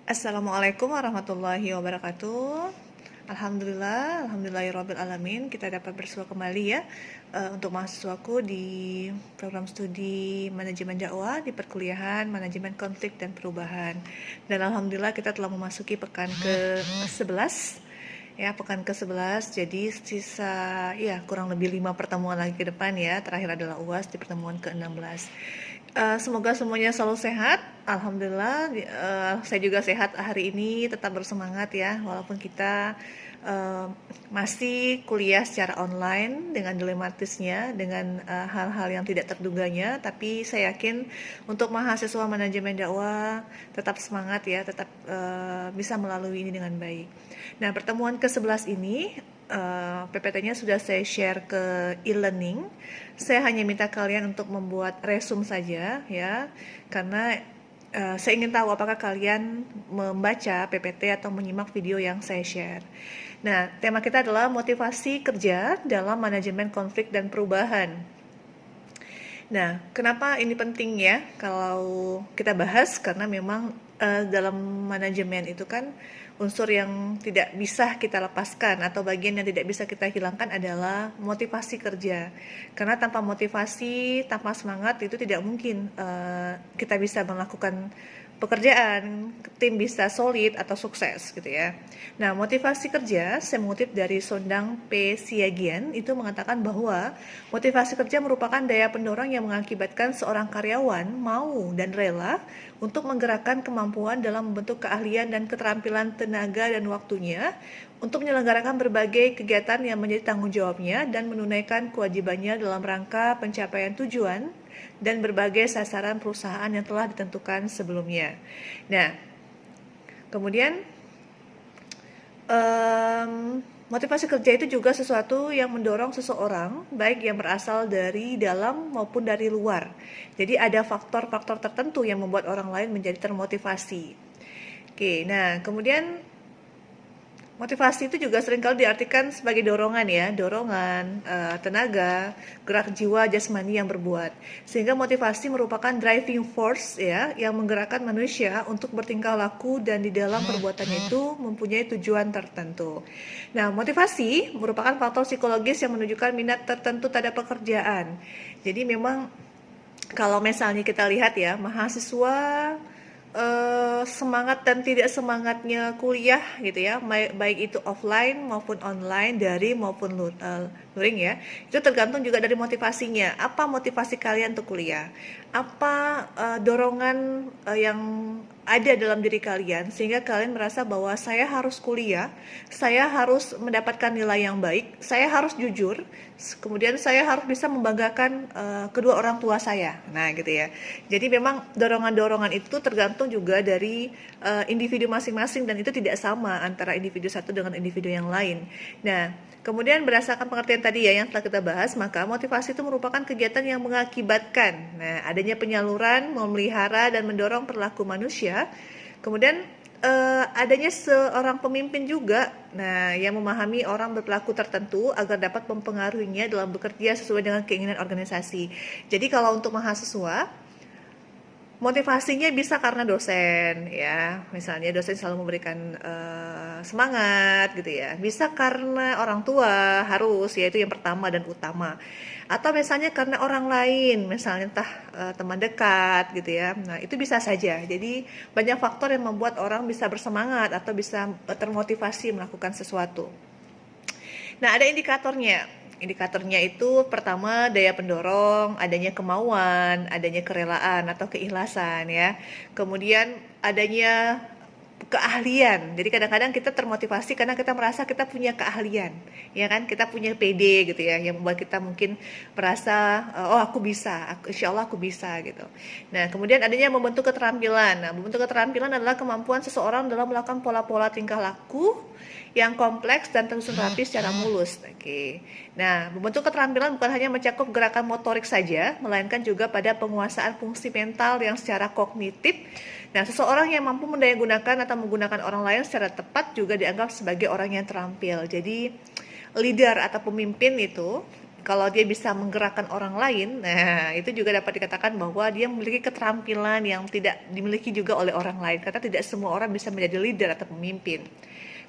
Assalamualaikum warahmatullahi wabarakatuh. Alhamdulillahirabbil alamin. Kita dapat bersua kembali ya untuk mahasiswaku di program studi manajemen dakwah di perkuliahan manajemen konflik dan perubahan. Dan alhamdulillah kita telah memasuki pekan ke-11 ya, pekan ke-11. Jadi sisa ya kurang lebih 5 pertemuan lagi ke depan ya. Terakhir adalah UAS di pertemuan ke-16. Semoga semuanya selalu sehat. Alhamdulillah, saya juga sehat hari ini, tetap bersemangat ya, walaupun kita masih kuliah secara online dengan dilematisnya, dengan hal-hal yang tidak terduganya, tapi saya yakin untuk mahasiswa manajemen dakwah tetap semangat ya, tetap bisa melalui ini dengan baik. Nah, pertemuan ke-11 ini PPT-nya sudah saya share ke e-learning. Saya hanya minta kalian untuk membuat resume saja ya, karena saya ingin tahu apakah kalian membaca PPT atau menyimak video yang saya share. Nah, tema kita adalah motivasi kerja dalam manajemen konflik dan perubahan. Nah, kenapa ini penting ya kalau kita bahas? Karena memang dalam manajemen itu kan unsur yang tidak bisa kita lepaskan atau bagian yang tidak bisa kita hilangkan adalah motivasi kerja. Karena tanpa motivasi, tanpa semangat itu tidak mungkin kita bisa melakukan pekerjaan, tim bisa solid atau sukses gitu ya. Nah, motivasi kerja, saya mengutip dari Sondang P. Siagian, itu mengatakan bahwa motivasi kerja merupakan daya pendorong yang mengakibatkan seorang karyawan mau dan rela untuk menggerakkan kemampuan dalam membentuk keahlian dan keterampilan tenaga dan waktunya untuk menyelenggarakan berbagai kegiatan yang menjadi tanggung jawabnya dan menunaikan kewajibannya dalam rangka pencapaian tujuan dan berbagai sasaran perusahaan yang telah ditentukan sebelumnya. Nah, kemudian motivasi kerja itu juga sesuatu yang mendorong seseorang, baik yang berasal dari dalam maupun dari luar. Jadi ada faktor-faktor tertentu yang membuat orang lain menjadi termotivasi. Oke, nah kemudian motivasi itu juga seringkali diartikan sebagai dorongan ya, dorongan, tenaga, gerak jiwa jasmani yang berbuat. Sehingga motivasi merupakan driving force ya, yang menggerakkan manusia untuk bertingkah laku dan di dalam perbuatannya itu mempunyai tujuan tertentu. Nah, motivasi merupakan faktor psikologis yang menunjukkan minat tertentu terhadap pekerjaan. Jadi memang kalau misalnya kita lihat ya, mahasiswa semangat dan tidak semangatnya kuliah gitu ya, baik itu offline maupun online, daring maupun luring ya, itu tergantung juga dari motivasinya. Apa motivasi kalian untuk kuliah? Apa dorongan yang ada dalam diri kalian sehingga kalian merasa bahwa saya harus kuliah, saya harus mendapatkan nilai yang baik, saya harus jujur, kemudian saya harus bisa membanggakan kedua orang tua saya. Nah, gitu ya. Jadi memang dorongan-dorongan itu tergantung juga dari individu masing-masing dan itu tidak sama antara individu satu dengan individu yang lain. Nah, kemudian berdasarkan pengertian tadi ya yang telah kita bahas, maka motivasi itu merupakan kegiatan yang mengakibatkan adanya penyaluran, memelihara dan mendorong perilaku manusia. Kemudian adanya seorang pemimpin juga yang memahami orang berperilaku tertentu agar dapat mempengaruhinya dalam bekerja sesuai dengan keinginan organisasi. Jadi kalau untuk mahasiswa, motivasinya bisa karena dosen ya, misalnya dosen selalu memberikan semangat gitu ya. Bisa karena orang tua harus, yaitu yang pertama dan utama. Atau misalnya karena orang lain, misalnya entah teman dekat gitu ya. Nah, itu bisa saja. Jadi banyak faktor yang membuat orang bisa bersemangat atau bisa termotivasi melakukan sesuatu. Nah, ada indikatornya. Indikatornya itu pertama daya pendorong, adanya kemauan, adanya kerelaan atau keikhlasan ya. Kemudian adanya keahlian. Jadi kadang-kadang kita termotivasi karena kita merasa kita punya keahlian, ya kan? Kita punya PD gitu ya, yang membuat kita mungkin merasa oh aku bisa, insya Allah aku bisa gitu. Nah kemudian adanya membentuk keterampilan. Nah membentuk keterampilan adalah kemampuan seseorang dalam melakukan pola-pola tingkah laku yang kompleks dan tersusun rapi secara mulus. Oke. Nah, membentuk keterampilan bukan hanya mencakup gerakan motorik saja, melainkan juga pada penguasaan fungsi mental yang secara kognitif. Nah, seseorang yang mampu mendayagunakan atau menggunakan orang lain secara tepat juga dianggap sebagai orang yang terampil. Jadi, leader atau pemimpin itu kalau dia bisa menggerakkan orang lain, nah itu juga dapat dikatakan bahwa dia memiliki keterampilan yang tidak dimiliki juga oleh orang lain, karena tidak semua orang bisa menjadi leader atau pemimpin.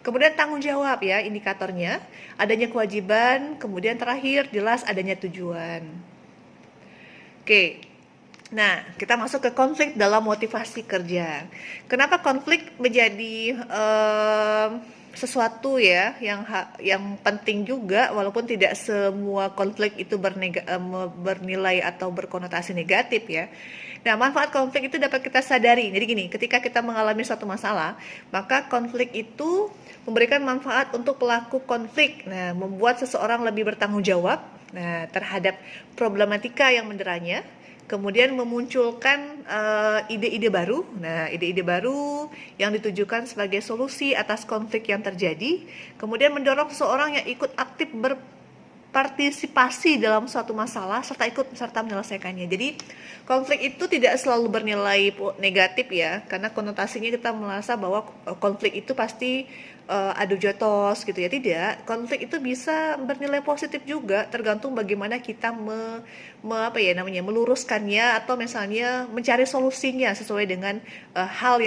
Kemudian tanggung jawab ya indikatornya, adanya kewajiban, kemudian terakhir jelas adanya tujuan. Oke, nah kita masuk ke konflik dalam motivasi kerja. Kenapa konflik menjadi sesuatu ya yang penting juga, walaupun tidak semua konflik itu bernilai atau berkonotasi negatif ya. Nah, manfaat konflik itu dapat kita sadari. Jadi gini, ketika kita mengalami suatu masalah, maka konflik itu memberikan manfaat untuk pelaku konflik. Nah, membuat seseorang lebih bertanggung jawab terhadap problematika yang menderanya. Kemudian memunculkan ide-ide baru. Nah, ide-ide baru yang ditujukan sebagai solusi atas konflik yang terjadi. Kemudian mendorong seseorang yang ikut aktif berpartisipasi dalam suatu masalah serta menyelesaikannya. Jadi konflik itu tidak selalu bernilai negatif ya, karena konotasinya kita merasa bahwa konflik itu pasti adu jotos gitu ya. Tidak, konflik itu bisa bernilai positif juga, tergantung bagaimana kita meluruskannya atau misalnya mencari solusinya sesuai dengan hal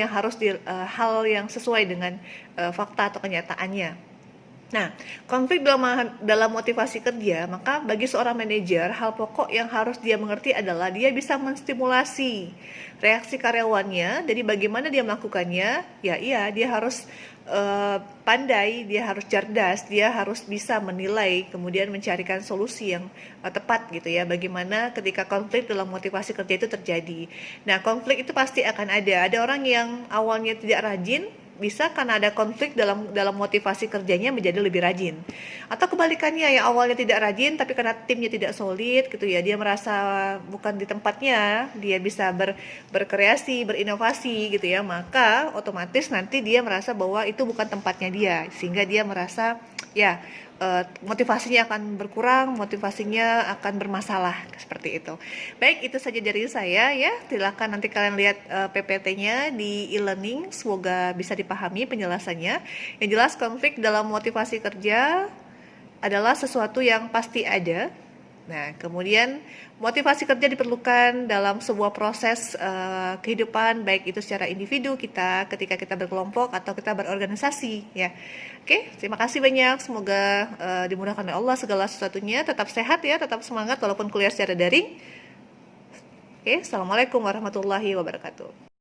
yang sesuai dengan fakta atau kenyataannya. Nah, konflik dalam motivasi kerja, maka bagi seorang manajer, hal pokok yang harus dia mengerti adalah dia bisa menstimulasi reaksi karyawannya. Jadi bagaimana dia melakukannya? Ya iya, dia harus pandai, dia harus cerdas, dia harus bisa menilai, kemudian mencarikan solusi yang tepat gitu ya. Bagaimana ketika konflik dalam motivasi kerja itu terjadi. Nah, konflik itu pasti akan ada. Ada orang yang awalnya tidak rajin, bisa karena ada konflik dalam motivasi kerjanya menjadi lebih rajin. Atau kebalikannya, yang awalnya tidak rajin tapi karena timnya tidak solid gitu ya, dia merasa bukan di tempatnya, dia bisa berkreasi, berinovasi gitu ya, maka otomatis nanti dia merasa bahwa itu bukan tempatnya dia, sehingga dia merasa ya motivasinya akan berkurang, motivasinya akan bermasalah seperti itu. Baik, itu saja dari saya ya. Silakan nanti kalian lihat PPT-nya di e-learning, semoga bisa dipahami penjelasannya. Yang jelas konflik dalam motivasi kerja adalah sesuatu yang pasti ada. Nah, kemudian motivasi kerja diperlukan dalam sebuah proses kehidupan, baik itu secara individu kita, ketika kita berkelompok atau kita berorganisasi ya. Oke, terima kasih banyak. Semoga dimudahkan oleh Allah segala sesuatunya. Tetap sehat ya, tetap semangat walaupun kuliah secara daring. Oke, assalamualaikum warahmatullahi wabarakatuh.